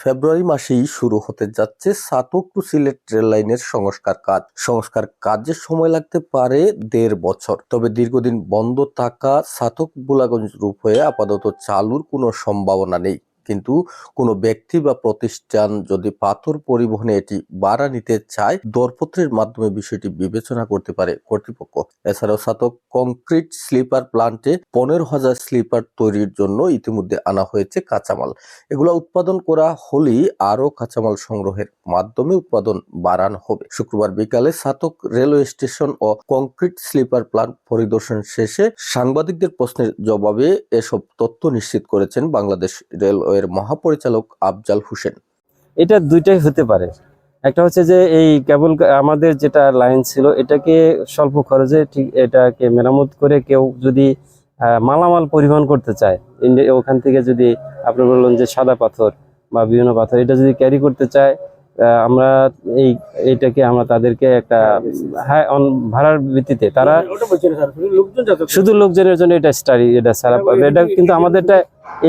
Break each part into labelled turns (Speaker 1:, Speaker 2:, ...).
Speaker 1: ফেব্রুয়ারি মাসেই শুরু হতে যাচ্ছে ছাতক টু সিলেট রেল লাইনের সংস্কার কাজে সময় লাগতে পারে ১.৫ বছর। তবে দীর্ঘদিন বন্ধ থাকা ছাতক ভোলাগঞ্জ রূপওয়ে আপাতত চালুর কোনো সম্ভাবনা নেই। কিন্তু কোনো ব্যক্তি বা প্রতিষ্ঠান যদি পাথর পরিবহনে এটি ভাড়া নিতে চায়, দরপত্রের মাধ্যমে বিষয়টি বিবেচনা করতে পারে কর্তৃপক্ষ। এছাড়াও ছাতক কংক্রিট স্লিপার প্লান্টে ১৫,০০০ স্লিপার তৈরির জন্য ইতিমধ্যে আনা হয়েছে কাঁচামাল। এগুলো উৎপাদন করা হলেই আরও কাঁচামাল সংগ্রহের মাধ্যমে উৎপাদন বাড়ানো হবে। শুক্রবার বিকালে ছাতক রেলওয়ে স্টেশন ও কংক্রিট স্লিপার প্লান্ট পরিদর্শন শেষে সাংবাদিকদের প্রশ্নের জবাবে এসব তথ্য নিশ্চিত করেছেন বাংলাদেশ রেলওয়ের মহাপরিচালক আফজাল হোসেন।
Speaker 2: এটা দুইটাই হতে পারে। একটা হচ্ছে যে এই কেবল আমাদের যেটা লাইন ছিল এটাকে স্বল্প খরচে ঠিক এটাকে মেরামত করে কেউ যদি মালামাল পরিবহন করতে চায়, ওখান থেকে যদি আপনি বললেন যে সাদা পাথর বা বিভিন্ন পাথর এটা যদি ক্যারি করতে চায়, আমরা এইটাকে আমরা তাদেরকে একটা ভাড়ার ভিত্তিতে তারা শুধু লোকজনের জন্য এটা ছাড়া পাবে। এটা কিন্তু আমাদেরটা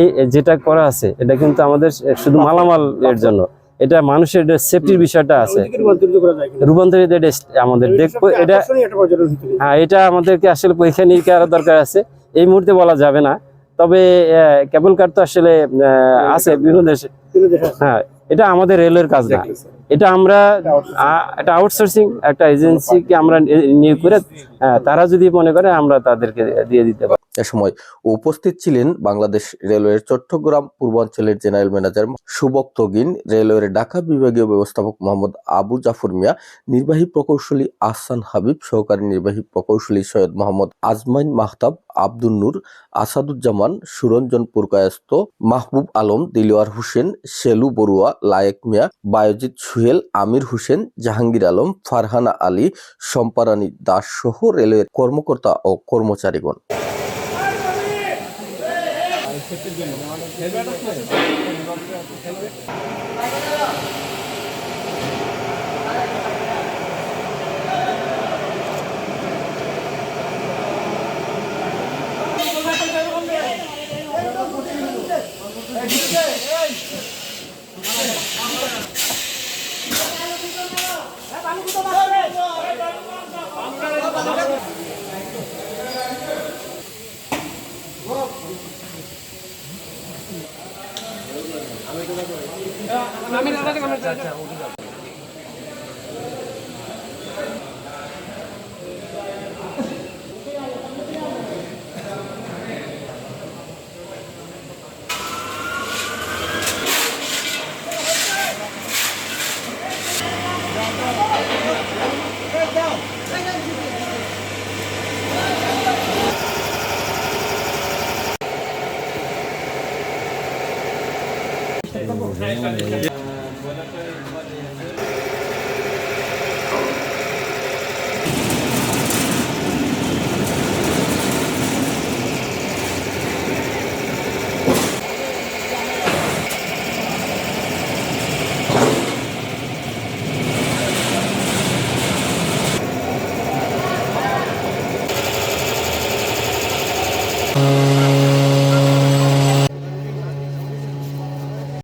Speaker 2: এই যেটা করা আছে এটা কিন্তু আমাদের শুধু মালামাল এর জন্য, এটা মানুষের সেফটির বিষয়টা আছে, রূপান্তরিত আমাদের দেখবো এটা। হ্যাঁ, এটা আমাদেরকে আসলে পরীক্ষা নিরীক্ষা করার দরকার আছে, এই মুহূর্তে বলা যাবে না। তবে কেবল কার তো আসলে আছে বিভিন্ন দেশে। হ্যাঁ, এটা আমাদের রেলের কাজ না, এটা আমরা একটা আউটসোর্সিং একটা এজেন্সিকে আমরা নিয়োগ করে তারা যদি মনে করে আমরা তাদেরকে দিয়ে দিতে পারি।
Speaker 1: এ সময় উপস্থিত ছিলেন বাংলাদেশ রেলওয়ের চট্টগ্রাম পূর্বাঞ্চলের জেনারেল ম্যানেজার সুবক্ত গিন, রেলওয়ের ঢাকা বিভাগীয় ব্যবস্থাপক মোহাম্মদ আবু জাফর মিয়া, নির্বাহী প্রকৌশলী আহসান হাবিব, সহকারী নির্বাহী প্রকৌশলী সৈয়দ মোহাম্মদ আজমাইন মাহতাব, আব্দুল নূর, আসাদুজ্জামান, সুরঞ্জন পুরকায়স্ত, মাহবুব আলম, দিলওয়ার হোসেন, শেলু বড়ুয়া, লায়েক মিয়া, বায়জিৎ সুহেল, আমির হোসেন, জাহাঙ্গীর আলম, ফারহানা আলী, সম্পারানী দাস সহ রেলওয়ের কর্মকর্তা ও কর্মচারীগণ।